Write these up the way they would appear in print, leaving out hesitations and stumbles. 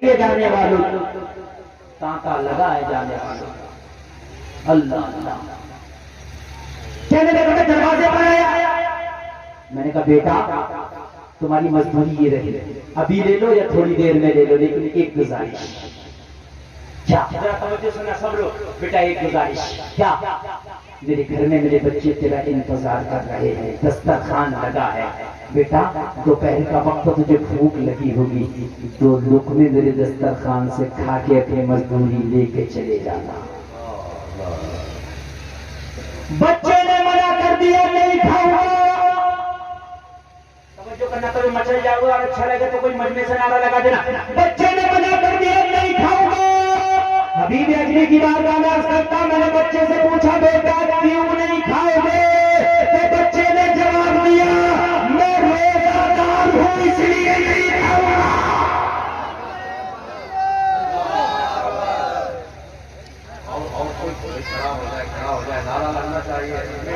جانے والوں تانتا لگائے جانے والوں اللہ اللہ کہنے لگا دروازے پر آیا میں نے کہا بیٹا تمہاری مجبوری یہ رہی ابھی لے لو یا تھوڑی دیر میں لے لو لیکن ایک گزارش کیا توجہ سنا سب لوگ بیٹا ایک گزارش کیا میرے گھر میں میرے بچے تیرا انتظار کر رہے ہیں دسترخوان لگا ہے بیٹا دوپہر کا وقت تجھے بھوک لگی ہوگی 2 لقمے میرے دسترخوان سے کھا کے اپنی مزدوری لے کے چلے جانا بچے نے منع کر دیا نہیں کھاؤں گا توجہ کرنا تو مچل جاؤ اور اچھا لگے تو کوئی مجمع سے نعرہ لگا دینا بچے نے منع کر دیا نہیں کھاؤں گا حبیب اجلی کی بارگاہ میں عرض کرتا میں نے بچے سے پوچھا بیٹا کیوں نہیں کھاؤ گے تو بچے نے جواب دیا میں روزہ دار ہوں اس لیے نہیں کھاؤں گا کھڑا ہو جائے نعرہ لگنا چاہیے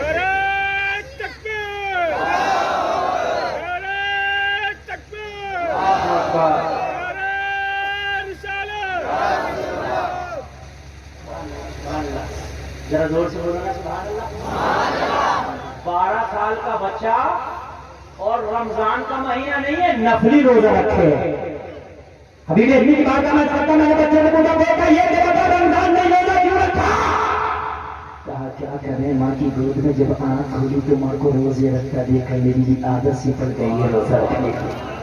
ذرا زور سے بولو نا سبحان اللہ 12 سال کا بچہ اور رمضان کا مہینہ نہیں ہے نفلی روزہ رکھے حبیب اجلی کی بارگاہ میں کرتا میں نے بچے سے پوچھا بیٹا یہ دیکھا رمضان میں روزہ کیوں رکھا کہا کیا کریں ماں کی گود میں جب آنکھ کھولی تو ماں کو روزے رکھتا دیکھا میری بھی عادت سی پڑ گئی ہے روزہ رکھنے کی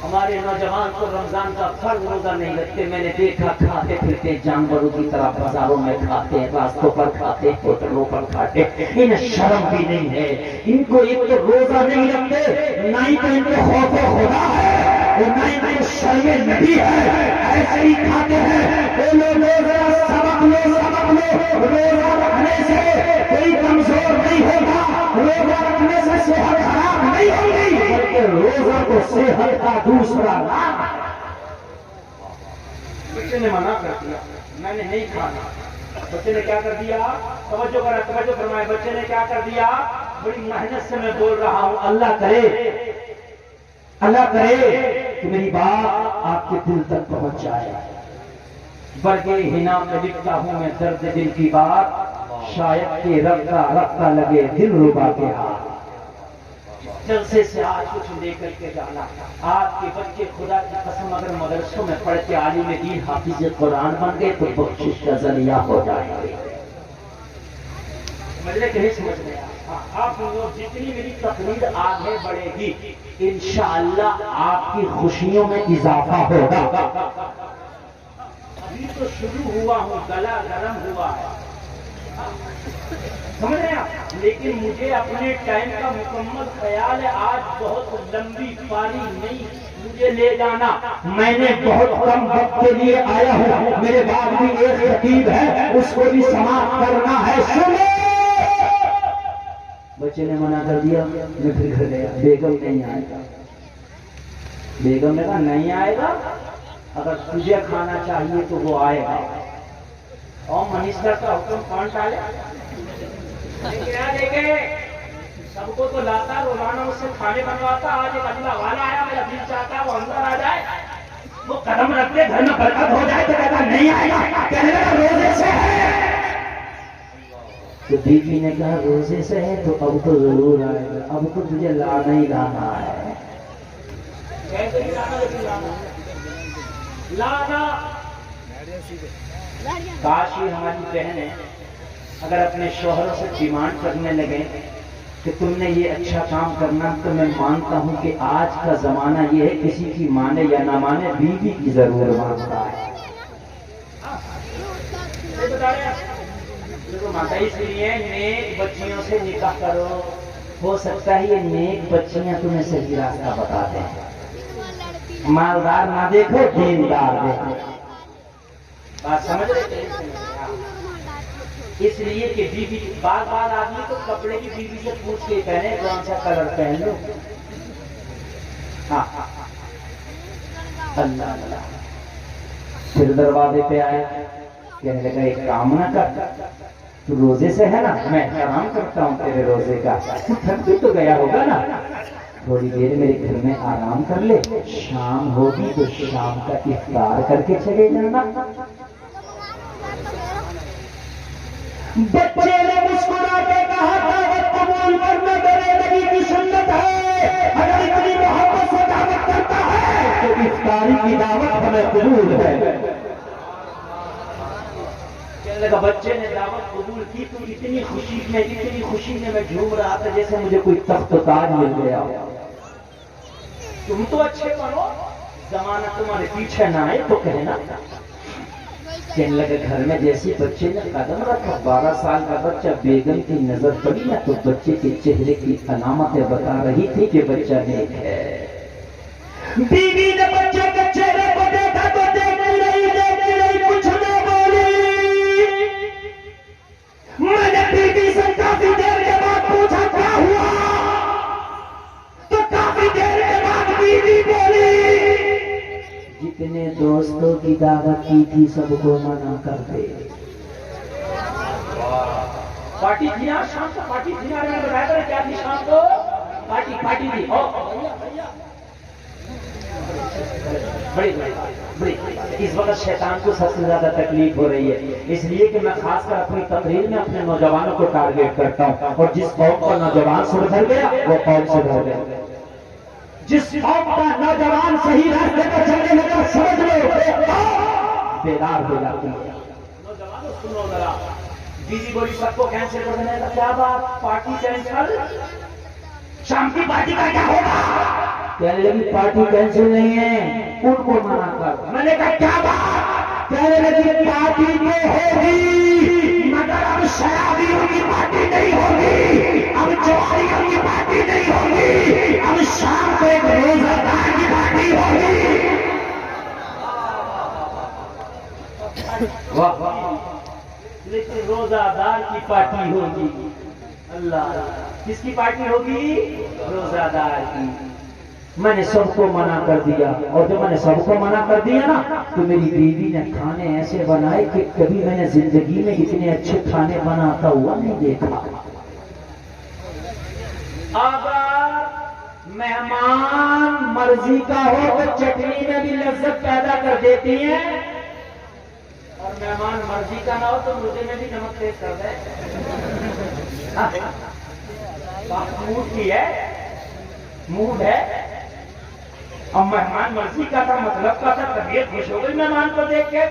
ہمارے نوجوان کو رمضان کا فرض روزہ نہیں رکھتے میں نے دیکھا کھاتے پھرتے جانوروں کی طرح بازاروں میں کھاتے راستوں پر کھاتے ہوٹلوں پر کھاتے انہیں شرم بھی نہیں ہے ان کو ایک تو روزہ نہیں رکھتے نہ ہی تو ان کو خوف و خدا ہے اور نہ ہی تو شرم نبی ہے ایسے ہی کھاتے ہیں بولو روزہ سبق لو روزہ رکھنے سے کوئی کمزور نہیں ہوگا روزہ رکھنے سے صحت خراب نہیں ہوگی بلکہ روزہ کو صحت کا دوسرا نام ہے بچے نے منع کر دیا میں نے نہیں کھانا بچے نے کیا کر دیا توجہ فرمائے بچے نے کیا کر دیا بڑی محنت سے میں بول رہا ہوں اللہ کرے کہ میری بات آپ کے دل تک پہنچ جائے برگے ہنا میں لکھتا ہوں میں درد دل کی بات شاید کہ رفتہ لگے دل ربا کے ہاتھ جلسے سے آج کچھ لے کر کے جانا آپ کے بچے خدا کی قسم اگر مدرسوں میں پڑھ کے عالم دین حافظ قرآن بن گئے تو بخشش کا ذریعہ ہو جائیں گے مجھے کہیں سمجھ میں آپ لوگ جتنی میری تقریر آگے بڑھے گی انشاءاللہ آپ کی خوشیوں میں اضافہ ہوگا ابھی تو شروع ہوا ہوں گلا گرم ہوا ہے سمجھ رہے ہیں لیکن مجھے اپنے ٹائم کا مکمل خیال ہے آج بہت لمبی پاری نہیں مجھے لے جانا میں نے بہت کم وقت کے لیے آیا ہوں میرے بعد بھی ایک خطیب ہے اس کو بھی سماعت کرنا ہے سنو بچے نے منع کر دیا میں پھر گھر گیا بیگم نہیں آئے گا بیگم نے کہا نہیں آئے گا اگر تجھے کھانا چاہیے تو وہ آئے گا اور منسٹر کا حکم کون ٹالے کیا دیکھے سب کو تو لاتا روزانہ اس سے کھانے بنواتا آج ایک اگلا والا آیا میرا دل چاہتا وہ اندر آ جائے وہ قدم رکھتے گھر میں برکت ہو جائے تو کہتا نہیں آئے گا کہنے لگا روزے سے ہے تو بیوی نے کہا روزے سے ہے تو اب تو ضرور آئے گا اب تو تجھے لانا ہی لانا ہے لانا کاش یہ ہماری بہنیں اگر اپنے شوہروں سے ڈیمانڈ کرنے لگے کہ تم نے یہ اچھا کام کرنا تو میں مانتا ہوں کہ آج کا زمانہ یہ ہے کسی کی مانے یا نہ مانے بیوی کی ضرور مانتا ہے اس لیے نیک بچیوں سے نکاح کرو ہو سکتا ہے یہ نیک بچیاں تمہیں صحیح راستہ بتا دیں مالدار نہ دیکھو دیندار دیکھو بات سمجھ رہے اس لیے کہ بیوی بار بار آدمی تو کپڑے کی بیوی سے پوچھ کے پہنے کون سا کلر پہن لو اللہ اللہ پھر دروازے پہ آئے کہنے لگا ایک کام نہ کر تو روزے سے ہے نا میں احترام کرتا ہوں تیرے روزے کا تھک بھی تو گیا ہوگا نا تھوڑی دیر میرے گھر میں آرام کر لے، شام ہوگی تو شام کا افطار کر کے چلے جانا۔ بچے نے مسکرا کے کہا دعوت قبول کرنا میرے نبی کی سنت ہے، اگر اتنی محبت سے دعوت کرتا ہے تو افطاری کی دعوت ہمیں قبول ہے۔ کہنے لگا بچے نے دعوت قبول کی تو اتنی خوشی میں جھوم رہا تھا جیسے مجھے کوئی تخت و تاج مل گیا۔ تم تو اچھے بنو، زمانہ تمہارے پیچھے نہ آئے تو کہنا۔ کہنے لگے گھر میں جیسے بچے نے قدم رکھا، 12 سال کا بچہ، بیگم کی نظر پڑی نا تو بچے کے چہرے کی علامتیں بتا رہی تھی کہ بچہ نیک ہے۔ بیوی نے بچے کے چہرے کو دیکھا تو دیکھتی رہی کچھ نہ بولی۔ میں نے بیوی سے کافی دیر کے بعد پوچھا کیا ہوا، تو کافی دیر کے بعد بیوی بولی جتنے دوستوں کی دعوت کی تھی سب کو منع کر دے۔ پارٹی تھی نا شام کو، پارٹی تھی نا، میں نے بتایا تھا کیا تھی شام کو، پارٹی تھی۔ بڑی اس وقت شیطان کو سب سے زیادہ تکلیف ہو رہی ہے، اس لیے کہ میں خاص کر اپنی تقریر میں اپنے نوجوانوں کو ٹارگیٹ کرتا ہوں، اور جس قوم کا نوجوان سدھر گیا وہ قوم سدھر گیا۔ جس قوم کا نوجوان صحیح راستے پر چلنے لگا سمجھ لو بیدار ہو جاتی ہے۔ نوجوانوں سنو ذرا، بیوی بولی سب کو کینسل کر دینے کا کیا بات، پارٹی کینسل، شام کی پارٹی کا کیا ہوگا؟ کہنے لگی پارٹی کینسل نہیں ہے، ان کو منع کر۔ میں نے کہا کیا بات؟ کہنے لگی پارٹی تو ہوگی مگر اب شرابیوں کی پارٹی نہیں ہوگی، اب جواریوں کی پارٹی نہیں ہوگی، اب شام کو ایک روزہ دار کی پارٹی ہوگی۔ لیکن روزہ دار کی پارٹی ہوگی، اللہ کس کی پارٹی ہوگی؟ روزہ دار کی۔ میں نے سب کو منع کر دیا، اور جب میں نے سب کو منع کر دیا نا تو میری بیوی نے کھانے ایسے بنائے کہ کبھی میں نے زندگی میں اتنے اچھے کھانے بناتا ہوا نہیں دیکھا۔ اگر مہمان مرضی کا ہو تو چٹنی میں بھی لذت پیدا کر دیتی ہیں، اور مہمان مرضی کا نہ ہو تو مردے میں بھی نمک تیز کر دے۔ موڈ کی ہے، موڈ ہے۔ اور مہمان مرضی کا تھا، مطلب کا تھا، طبیعت خوش ہو گئی مہمان کو دیکھ کے،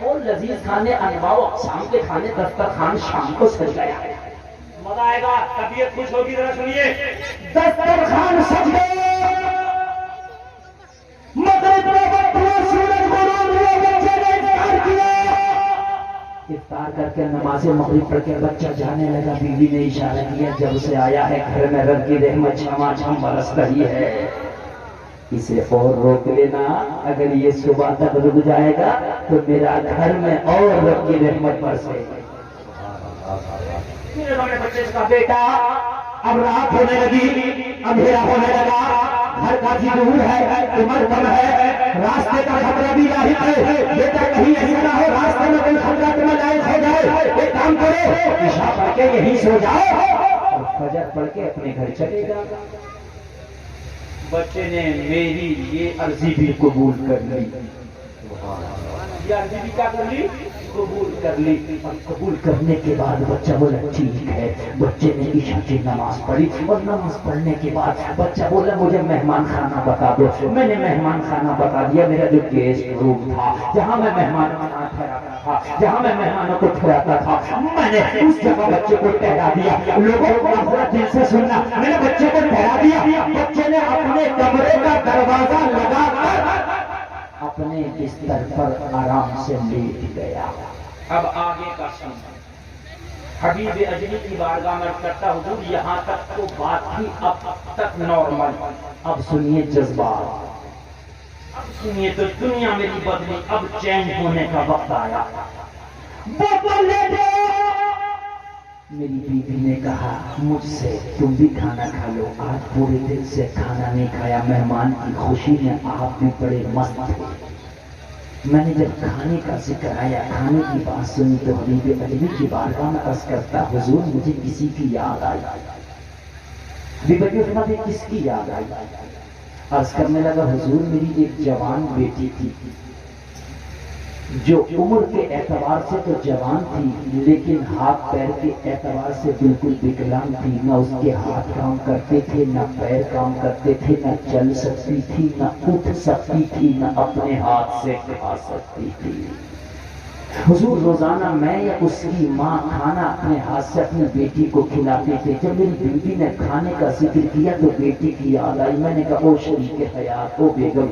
وہ لذیذ کھانے، انواع و اقسام کے کھانے، دسترخوان شام کو سج گیا، مزہ آئے گا، طبیعت خوش ہوگی۔ ذرا سنیے، دسترخوان سج گیا، مغرب کا وقت ہوا، سورج غروب ہوا، بچے نے افطار کیا، افطار کر کے نماز مغرب پڑھ کے بچہ جانے لگا۔ بیوی نے اشارہ کیا جب سے آیا ہے گھر میں رب کی رحمت چھما چھم برس رہی ہے، اسے اور روک لینا، اگر یہ صبح تک رک جائے گا تو میرا گھر میں اور رب کی رحمت برسے گی۔ پھر انہوں نے بچے سے کہا بیٹا اب رات ہونے لگی، اندھیرا ہونے لگا، گھر کافی دور ہے، عمر کم ہے، راستے کا خطرہ بھی لاحق ہے، بیٹا کہیں ایسا نہ ہو راستے میں کوئی خطرہ تمہیں لاحق ہو جائے، ایک کام کرو عشاء پڑھ کے یہیں سو جاؤ اور فجر پڑھ کے اپنے گھر چلے جاؤ۔ بچے نے میری یہ عرضی بھی قبول کر لی، یہ عرضی بھی کیا کر لی؟ قبول کر لی۔ اور قبول کرنے کے بعد بچہ بولا ٹھیک ہے، بچے نے عشاء کی نماز پڑھی، اور نماز پڑھنے کے بعد بچہ بولا مجھے مہمان خانہ بتا دو۔ میں نے مہمان خانہ بتا دیا، میرا جو گیسٹ روم تھا جہاں میں مہمانوں کو ٹھہراتا تھا، جہاں میں مہمانوں کو ٹھہراتا تھا، میں نے اس جگہ بچے کو ٹھہرا دیا۔ لوگوں کو دل سے سننا، میں نے بچے کو ٹھہرا دیا، بچے نے اپنے کمرے کا دروازہ لگا کر اپنے بستر پر آرام سے لیٹ گیا۔ اب آگے کا سن، حبیب اجلی کی بارگاہ میں کرتا حضور یہاں تک تو بات تھی اب تک نارمل، اب سنیے جذبات، اب سنیے تو دنیا میری بدلی، اب چینج ہونے کا وقت آیا۔ میری بیوی نے کہا مجھ سے تم بھی کھانا کھا لو، آج پورے دن سے کھانا نہیں کھایا، مہمان کی خوشی میں آپ بھی بڑے مست تھے۔ میں نے جب کھانے کا ذکر آیا، کھانے کی بات سنی تو حبیب اجلی کی بارگاہ میں عرض کرتا حضور مجھے کسی کی یاد آئی، بیبی عثمہ سے کس کی یاد آئی؟ عرض کرنے لگا حضور میری ایک جوان بیٹی تھی جو عمر کے اعتبار سے تو جوان تھی لیکن ہاتھ پیر کے اعتبار سے بالکل وکلانگ تھی، نہ اس کے ہاتھ کام کرتے تھے نہ پیر کام کرتے تھے، نہ چل سکتی تھی نہ اٹھ سکتی تھی نہ اپنے ہاتھ سے کھا سکتی تھی۔ حضور روزانہ میں یا اس کی ماں کھانا اپنے ہاتھ سے اپنی بیٹی کو کھلاتے تھے۔ جب میری بیٹی نے کھانے کا ذکر کیا تو بیٹی کی یاد آئی۔ میں نے کہا او شریک حیات، او بیگم،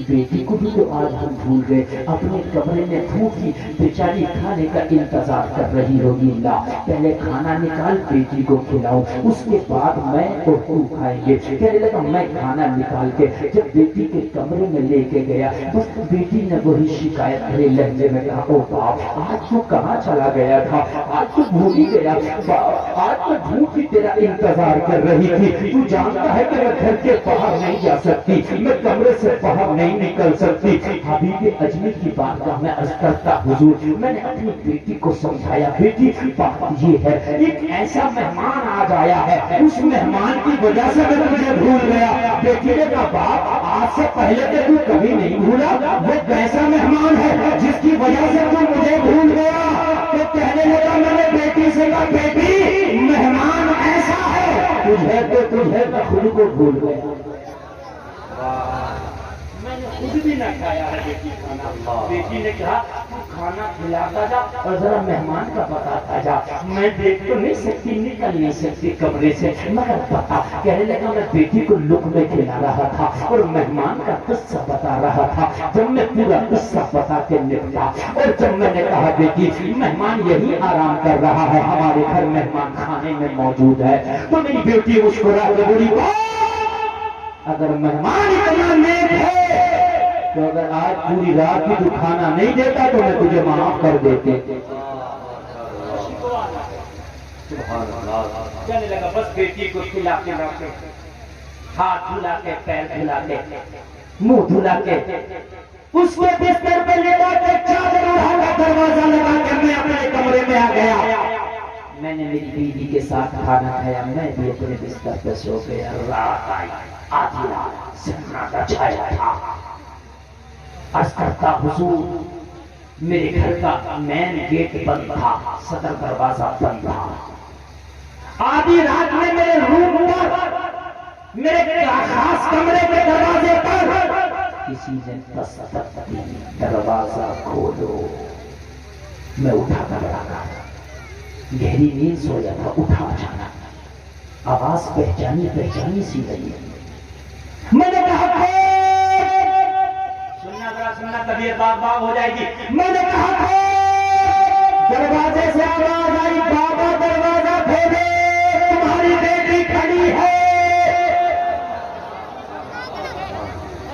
بیٹی کو بھی تو آج ہم بھول گئے۔ اپنے کمرے میں بھوکی بیچاری کھانے کا انتظار کر رہی ہوگی، لا پہلے کھانا نکال بیٹی کو کھلاؤ، اس کے بعد میں اور تو کھائیں گے۔ کہنے لگا میں کھانا نکال کے جب بیٹی کے کمرے میں لے کے گیا، بس بیٹی نے وہی شکایت بھرے لہجے میں کہا او باپ آج تو کہاں چلا گیا تھا، آج تو بھول ہی گیا، آج تو بھوک ہی تیرا انتظار کر رہی تھی، تو جانتا ہے کہ میں گھر کے باہر نہیں جا سکتی، میں کمرے سے باہر نہیں نکل سکتی۔ حبیب اجمی کی بارگاہ میں عرض کرتا حضور میں نے اپنی بیٹی کو سمجھایا، بیٹی بات یہ ہے ایک ایسا مہمان آج آیا ہے، اس مہمان کی وجہ سے میں تجھے بھول گیا۔ بیٹی نے کہا باپ آج سے پہلے کہ تو کبھی نہیں بھولا، وہ کیسا مہمان ہے جس کی وجہ سے تو مجھے بھول گیا؟ تو کہنے لگا میں نے بیٹی سے کہا بیٹی مہمان ایسا ہے تجھے تو خود کو بھول گیا، میں نے خود بھی نہ کھایا ہے بیٹی کھانا۔ بیٹی نے کہا تو کھانا کھلاتا جا اور ذرا مہمان کا بتاتا جا، میں دیکھ تو نہیں سکتی نکل نہیں سکتی کمرے سے، مگر بتا۔ کہنے لگا میں بیٹی کو لقمے کھلا رہا تھا اور مہمان کا قصہ بتا رہا تھا۔ جب میں پورا قصہ بتا کے نکلا اور جب میں نے کہا بیٹی مہمان یہی آرام کر رہا ہے، ہمارے گھر مہمان کھانے میں موجود ہے، تو میری بیٹی مسکرا کے بولی اگر مہمان اتنا نیک ہے تو اگر آج پوری رات بھی تو کھانا نہیں دیتا تو میں تجھے معاف کر دیتے۔ کہنے لگا بس بیٹی کو کھلا کے ہاتھ دھلا کے پیر دھلا کے منہ دھلا کے اس کو بستر پہ لیٹا کے چادر اڑا کر دروازہ لگا کے میں اپنے کمرے میں آ گیا۔ میں نے میری بیوی کے ساتھ کھانا کھایا، میں بھی اپنے بستر پہ سو گیا۔ رات آئی، آدھی رات سناٹا چھایا تھا۔ عرض کرتا حضور میرے گھر کا مین گیٹ بند تھا، صدر دروازہ بند تھا۔ آدھی رات میں میرے روم پر میرے خاص کمرے کے دروازے پر کسی نے دستک دی، دروازہ کھولو۔ میں اٹھا کر لگا، گہری نیند سویا تھا، اٹھا اچانک آواز پہچانی سی لگی۔ میں نے کہا سننا ذرا سننا طبیعت باغ ہو جائے گی۔ میں نے کہا دروازے سے آواز آئی بابا دروازہ کھولے تمہاری بیٹی کھڑی ہے۔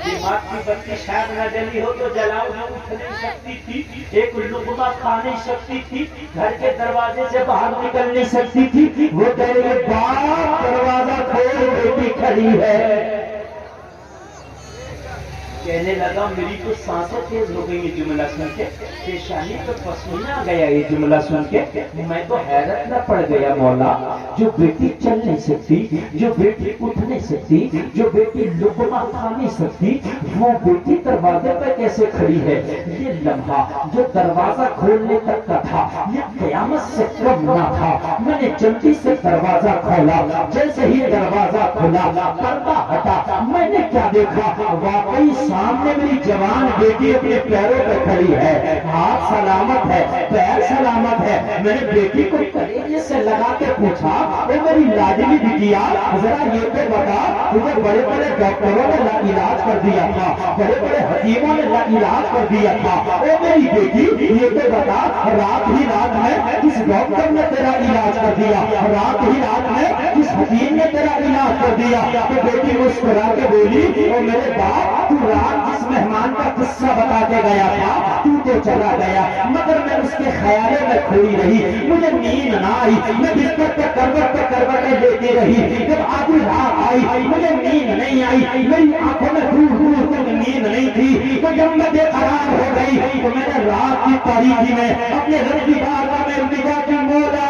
دماغ کی بتی شاید نہ جلی ہو تو جلاؤ نہ اٹھ نہیں سکتی تھی، ایک لقمہ کھا نہیں سکتی تھی، گھر کے دروازے سے باہر نکل نہیں سکتی تھی۔ وہ کہہ رہی ہے باپ دروازہ کھول بیٹی کھڑی ہے۔ کہنے لگا میری تو سانسیں تیز ہو گئی یہ جملہ سن کے، پیشانی پہ پسینہ آ گیا یہ جملہ سن کے۔ میں تو حیرت نہ پڑ گیا مولا، جو بیٹی چل نہیں سکتی، جو بیٹی اٹھ نہیں سکتی، جو بیٹی لقمہ کھا نہیں سکتی، وہ بیٹی دروازے پہ کیسے کھڑی ہے؟ یہ لمحہ جو دروازہ کھولنے تک کا تھا یہ قیامت سے کم نہ تھا۔ میں نے جلدی سے دروازہ کھولا، جیسے ہی دروازہ کھولا پردہ ہٹا، میں نے کیا دیکھا؟ واقعی سامنے میری جوان بیٹی اپنے پیروں پہ کھڑی ہے، ہاتھ سلامت ہے، پیر سلامت ہے۔ میں نے بیٹی کو کلیجے سے لگا کے پوچھا اے میری لاڈلی بٹیا ذرا یہ تو بتا تجھے بڑے بڑے ڈاکٹروں نے علاج کر دیا تھا، بڑے بڑے حکیموں نے علاج کر دیا تھا، اے میری بیٹی یہ تو بتا رات ہی رات میں کس ڈاکٹر نے تیرا علاج کر دیا، رات ہی رات میں کس حکیم نے تیرا علاج کر دیا؟ تو بیٹی مسکرا کے بولی او میرے باپ تو رات جس مہمان کا قصہ بتا کے گیا تھا تو چلا گیا، مگر میں اس کے خیالے میں کھوئی رہی، مجھے نیند نہ آئی، میں بستر پہ کروٹیں لیتی رہی۔ جب آدھی رات آئی مجھے نیند نہیں آئی، میری آنکھوں میں دور دور تک نیند نہیں تھی۔ تو جب میں بے قرار ہو گئی تو میں نے رات کی تاریکی میں اپنے رب کی بارگاہ میں التجا کی مولا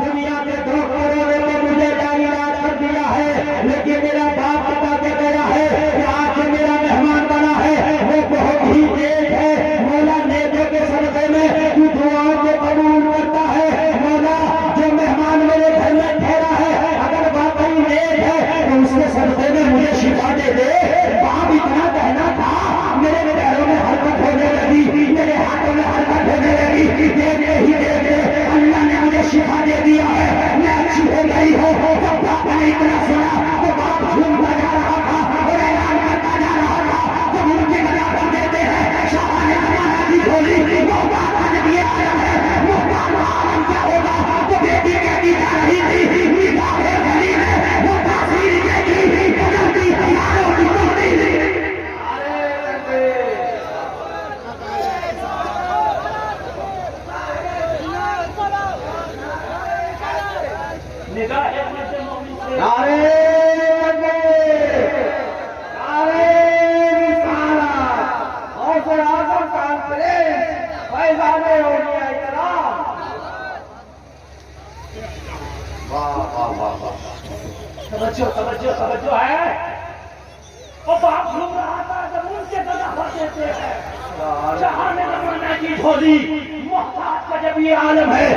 دنیا کے ڈاکٹروں نے تو مجھے علاج غوث اعظم کانفرنس فیضان اولیاء کرام. واہ واہ واہ واہ. توجہ توجہ توجہ ہے. اور باپ گھوم رہا تھا جب ان کے دعوت دیتے ہیں جہاں نے زمانہ کی جھولی محتاج کا جب یہ عالم ہے.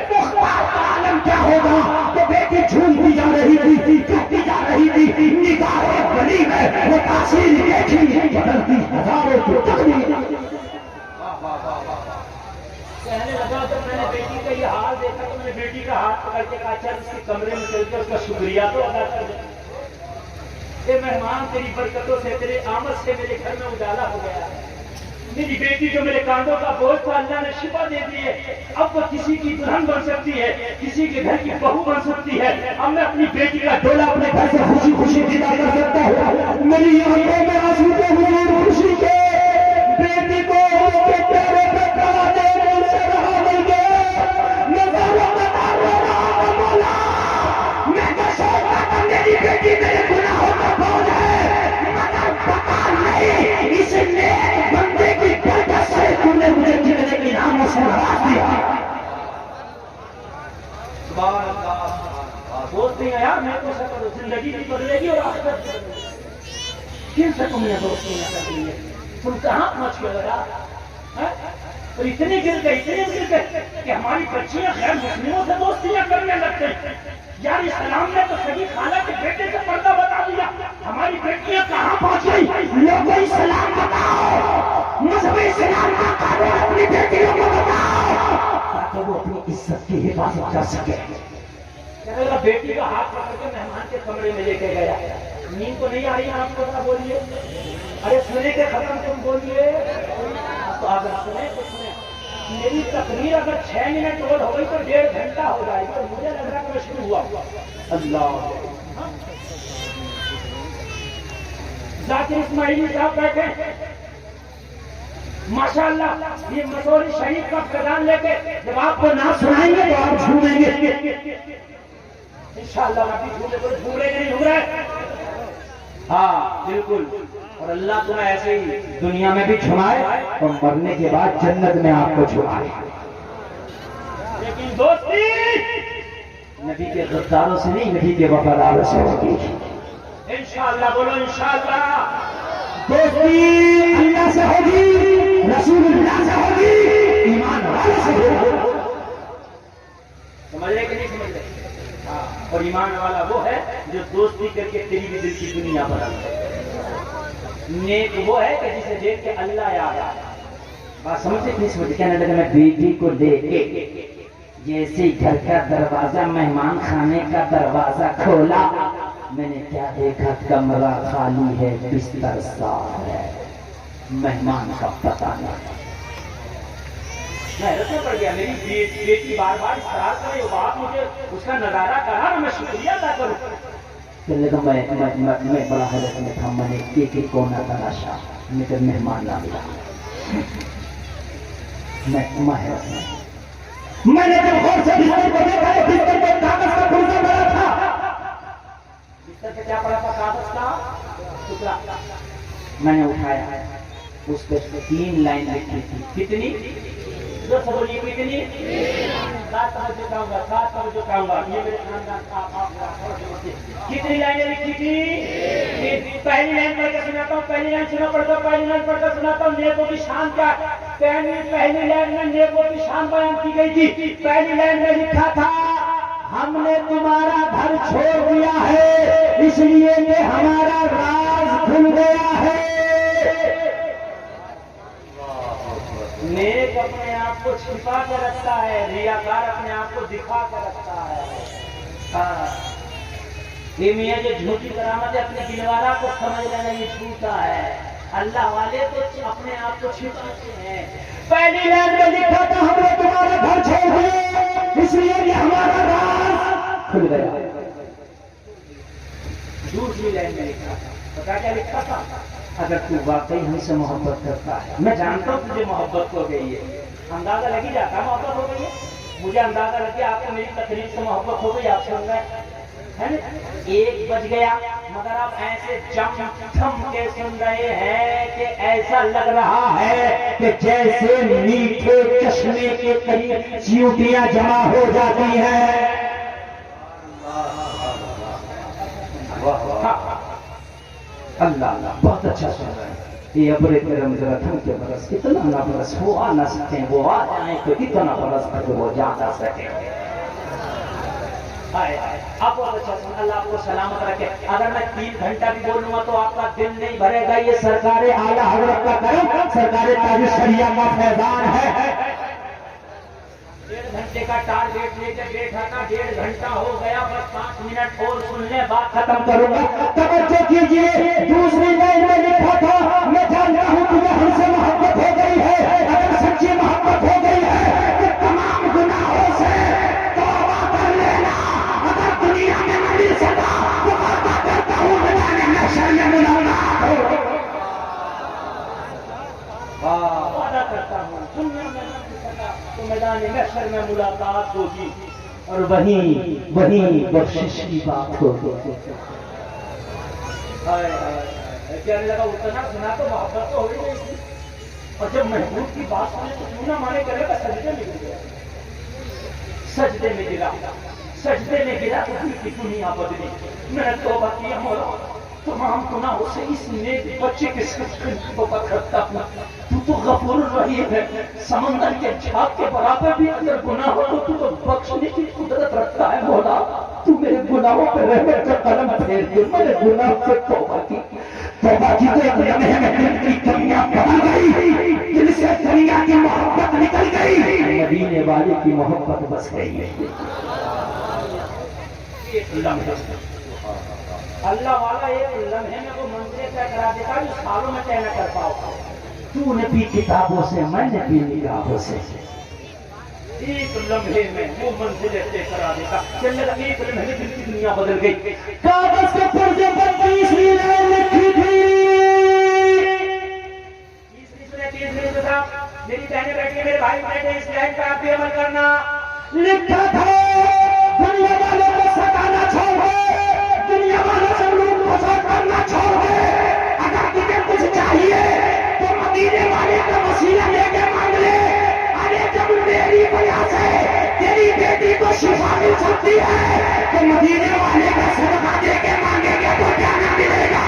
محتاج کا عالم کیا ہوگا کہ بیٹی جھومتی جا رہی تھی کہتی جا رہی تھی نگاہ گلی میں وہ تاثیر دیکھی بدلتی ہزاروں کی تقدیر. کہنے لگا جب میں نے بیٹی کا یہ حال دیکھا تو میں نے بیٹی کا ہاتھ پکڑ کے کہا چل اس کے کمرے میں چل کے اس کا شکریہ تو ادا کر دیں. اے مہمان تیری برکتوں سے تیرے آمد سے میرے گھر میں اجالا ہو گیا. میری بیٹی جو میرے کاندھوں کا بوجھ تھا اللہ نے شفا دے دی ہے. اب وہ کسی کی دلہن بن سکتی ہے کسی کے گھر کی بہو بن سکتی ہے. اب میں اپنی بیٹی کا ڈولا اپنے گھر سے خوشی خوشی ودا کر سکتا ہوں. میری آنکھوں میں آنسو کے حضور خوشی کے بیٹی کو اس کے پیروں پہ کھڑا دے ان سے رہا نہیں گیا. میں تو سوچتا تھا میری بیٹی میرے گناہوں کا بوجھ ہے مگر پتا نہیں اس نیک بندے کی برکت سے تم نے مجھے کتنے انعاموں سے نواز دیا. سبحان اللہ. دوستی ہے یار میں تو سکتا زندگی بھی بدلے گی اور آخرت بھی بدلے گی. کن سے تم نے دوستی نہ کر لی ہے؟ تم کہاں پہنچ گئے یار؟ اور اتنی گر گئے کہ ہماری بچیاں غیر مسلموں سے دوستیاں کرنے لگتے ہیں. یار اسلام نے تو صحیح خالہ کے بیٹے سے پردہ بتا دیا. ہماری بیٹیاں کہاں پہنچ گئی؟ لوگوں اسلام بتاؤ مذہب اسلام کا قانون اپنی بیٹیوں کو بتاؤ تاکہ وہ اپنی عزت کی حفاظت کر سکے. میرا بیٹی کا ہاتھ پکڑ کے مہمان کے کمرے میں لے کے گیا. نیند تو نہیں آ رہی آپ کو بولیے. ارے سنے کے ختم تم بولیے. تو اگر سنے تو سنے. میری تقریر اگر 6 منٹ اور ہو گئی تو 1.5 گھنٹہ ہو جائے گا. مجھے لگ رہا کہ میں شروع ہوا. اللہ ذاکر اسماعیلی صاحب بیٹھے ماشاء اللہ. یہ مسوری شریف کا فیضان لے کے جب آپ کو نعت سنائیں گے تو آپ جھومیں گے انشاءاللہ. آپ جھومے کو جھوم رہے نہیں جھوم رہے. ہاں بالکل. اور اللہ تمہیں ایسے ہی دنیا میں بھی جھمائے اور مرنے کے بعد جنت میں آپ کو جھمائے. لیکن دوستی نبی کے غداروں سے نہیں نبی کے وفاداروں سے ہوگی انشاءاللہ. بولو انشاءاللہ. دوستی اللہ سے ہوگی رسول اللہ سے ہوگی ایمان والے سے ہوگی. سمجھ رہے کہ نہیں سمجھ رہے؟ اور ایمان والا وہ ہے جو دوستی کر کے تیری بھی دل کی دنیا بدل دے. نیک وہ ہے کہ جسے دیکھ کے اللہ یاد آئے. بات سمجھتے نہیں سمجھتے؟ کہنے لگا میں بیٹی کو دیکھ کے جیسے گھر کا دروازہ مہمان خانے کا دروازہ کھولا میں نے کیا دیکھا کمرہ خالی ہے بستر صاف ہے مہمان کا پتہ نہیں. میں رکھنا پڑ گیا. میری بیٹی بار بار اصرار کرے وہ بات مجھے اس کا نظارہ کرا میں شکریہ ادا کروں. میں بڑا حیرت میں تھا. میں نے ایک کونا تلاشا مگر مہمان نہ ملا. میں نے جب غور سے بستر کو دیکھا تو بستر پہ کاغذ کا ٹکڑا پڑا تھا. بستر پہ کیا پڑا تھا؟ کاغذ کا ٹکڑا. میں نے اٹھایا اس پہ 3 لائن لکھی تھی. کتنی؟ جو سب بولیے کتنی؟ 7 توجہ کہوں گا 7 توجہ کہوں گا. یہ میرے خاندان کا کتنی لائنیں لکھی تھی؟ پہلی لائن پڑھ کے سناتا ہوں. پہلی لائن سنا پڑتا ہوں. پہلی لائن پڑھ کر سناتا ہوں. نیکوں کی شان کیا ہے؟ پہلی لائن میں نیکوں کی شان بیان کی گئی تھی. پہلی لائن میں لکھا تھا ہم نے تمہارا گھر چھوڑ دیا ہے اس لیے کہ ہمارا راز کھل گیا ہے. نیک اپنے آپ کو چھپا کے رکھتا ہے ریاکار اپنے آپ کو دکھا کے رکھتا ہے. یہ میاں جو جھوٹی کرامت ہے اپنے دلوارا کو سمجھ لینا یہ جھوٹا ہے. اللہ والے تو اپنے آپ کو چھپاتے ہیں. پہلی لائن میں لکھا تھا ہم نے تمہارا گھر چھوڑ دیا اس لیے کہ ہمارا راز کھل گیا. دوسری لائن میں لکھا تھا پتا کیا لکھا تھا؟ اگر تو واقعی ہم سے محبت کرتا ہے میں جانتا ہوں تجھے محبت ہو گئی ہے. اندازہ لگ ہی جاتا محبت ہو گئی ہے. مجھے اندازہ لگ گیا آپ کو میری تقریر سے محبت ہو گئی. آپ سن رہے ہیں 1 بج گیا مگر آپ ایسے جم تھم کے سن رہے ہیں کہ ایسا لگ رہا ہے کہ جیسے میٹھے چشمے کے قریب چیوٹیاں جمع ہو جاتی ہیں. اللہ اللہ بہت اچھا سن رہا ہے. یہ ابر کرم ذرا تھم کے برس اتنا نہ برس وہ آ نہ سکیں وہ آ جائیں تو اتنا برس کر وہ جا نہ سکیں. آپ بہت اچھا سن. اللہ آپ کو سلامت رکھے. اگر میں 3 گھنٹہ بھی بولوں گا تو آپ کا دل نہیں بھرے گا. یہ سرکار اعلیٰ حضرت کا کرم، سرکار تاج شریعہ کا فیضان ہے. 1.5 گھنٹے کا ٹارگیٹ لے کے بیٹھا تھا، 1.5 گھنٹہ ہو گیا. بس 5 منٹ اور سن لیں، بات ختم کروں گا. توجہ کیجیے. دوسری لائن میں لکھا تھا میں جانتا ہوں تمہیں ہم سے محبت ہو گئی ہے. اگر سچی محبت ہو گئی ہے تو تمام گناہوں سے توبہ کر لینا. اگر دنیا میں نہ مل سکا تو وعدہ کرتا ہوں میدان محشر میں ملاقات ہوگی. وعدہ کرتا ہوں دنیا میں نہ مل سکا تو میدان محشر میں ملاقات ہوگی اور وہیں بخشش کی بات ہوگی. کہنے لگا اتنا سنا تو محبت تو ہو ہی نہیں تھی. اور جب محبوب کی بات سنے تو کیوں نہ مانے کرے گا. سجدے میں گر گیا. سجدے میں گرا تو دل کی دنیا بدلی. میں نے توبہ کیا مولا تمام گناہوں سے اس نیک بچے کے ساتھ توبہ کرتا ہوں. تو غفور الرحیم ہے. سمندر کے جھاگ کے برابر بھی اگر گناہ ہو تو تو بخشنے کی قدرت رکھتا ہے. مولا تو میرے گناہوں پہ رحمت کا قلم پھیر دے. میں نے گناہ سے توبہ کی تو ایک لمحے میں دل کی دنیا بدل گئی. دل سے دنیا کی محبت نکل گئی. مدینے والے کی محبت بس گئی. ایک لمحے اللہ والا ایک لمحے میں وہ منزلیں طے کرا دیتا جو سالوں میں طے نہ کر پاؤ. تو نے بھی کتابوں سے، میں نے بھی نگاہوں سے. ایک لمحے میں وہ منزلیں طے کرا دیتا. ایک لمحے میں دل کی دنیا بدل گئی. کاغذ کے پرزے پر 30ویں لائن لکھی تھی. میری بہنیں بیٹھی، میرے بھائی بیٹھے، اس لائن کا آپ بھی عمل کرنا. لکھا تھا دنیا والوں کو ستانا چھوڑ دنیا والوں سے لوگ پسند کرنا چھوڑ دے. اگر تجھے کچھ چاہیے تو مدینے والے کا وسیلہ لے کے مانگ لے. ارے جب میری وجہ سے تیری بیٹی کو شفا مل سکتی ہے تو مدینے والے کا صدقہ دے کے مانگیں گے تو کیا نہ ملے گا.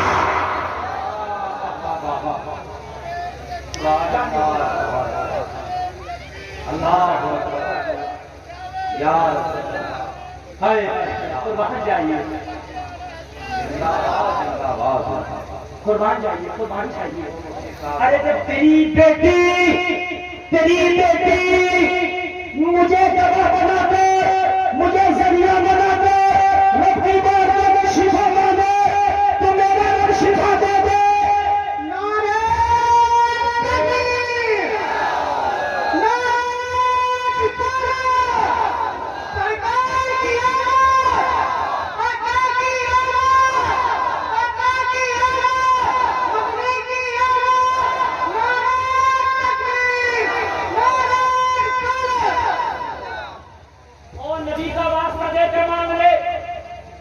قربان جائیے، قربان جائیے، قربان چاہیے. ارے جب تیری بیٹی مجھے دوا بنا کر، مجھے ذریعہ بنا کر رب کی بارگاہ میں شفا مانگے تو میرا رب شفا دے دے. نعرہ تکبیر، نعرہ تکبیر. سرکار کی آواز، آقا کی آواز، آقا کی آواز، مدنی کی آواز. نعرہ تکبیر، نعرہ تکبیر. اور نبی کا واسطہ دے کے مانگ لے.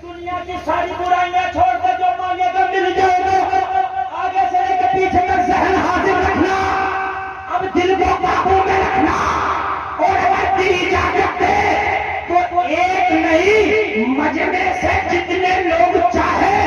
دنیا کی ساری برائیاں چھوڑ کے جو مانگے گا مل جائے گا. آگے سے لے کے پیچھے تک ذہن حاضر رکھنا. اب دل کو قابو میں رکھنا. اور اگر دل اجازت دے تو ایک نہیں مجمع سے جتنے لوگ چاہے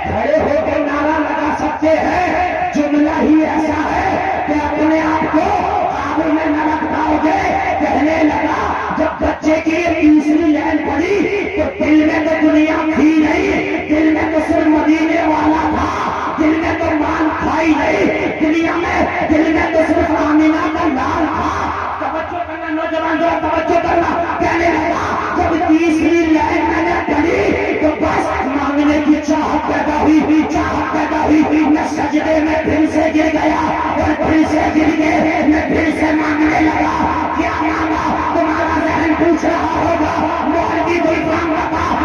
کھڑے ہو کے نعرہ لگا سکتے ہیں. جملہ ہی ایسا ہے کہ اپنے آپ کو قابو میں نہ رکھ پاؤ گے. کہنے لگا جب بچے کی 30ویں لائن پڑی تو دل میں تو دنیا تھی نہیں. دل میں تو صرف مدینے والا تھا. دل میں تو مان کھائی نہیں دنیا میں. دل میں تو صرف آمینہ کا لال تھا. توجہ کرنا نوجوان، ذرا توجہ کرنا. کہنے لگا جب 30ویں لائن میں نے پڑھی تو بس مانگنے کی چاہت پیدا ہوئی، چاہت پیدا ہوئی. میں سجدے میں پھر سے گر گیا اور پھر سے گر کے میں پھر سے مانگنے لگا. کیا مانگا؟ تمہارا ذہن پوچھ رہا ہوگا مولوی کوئی کام بتا.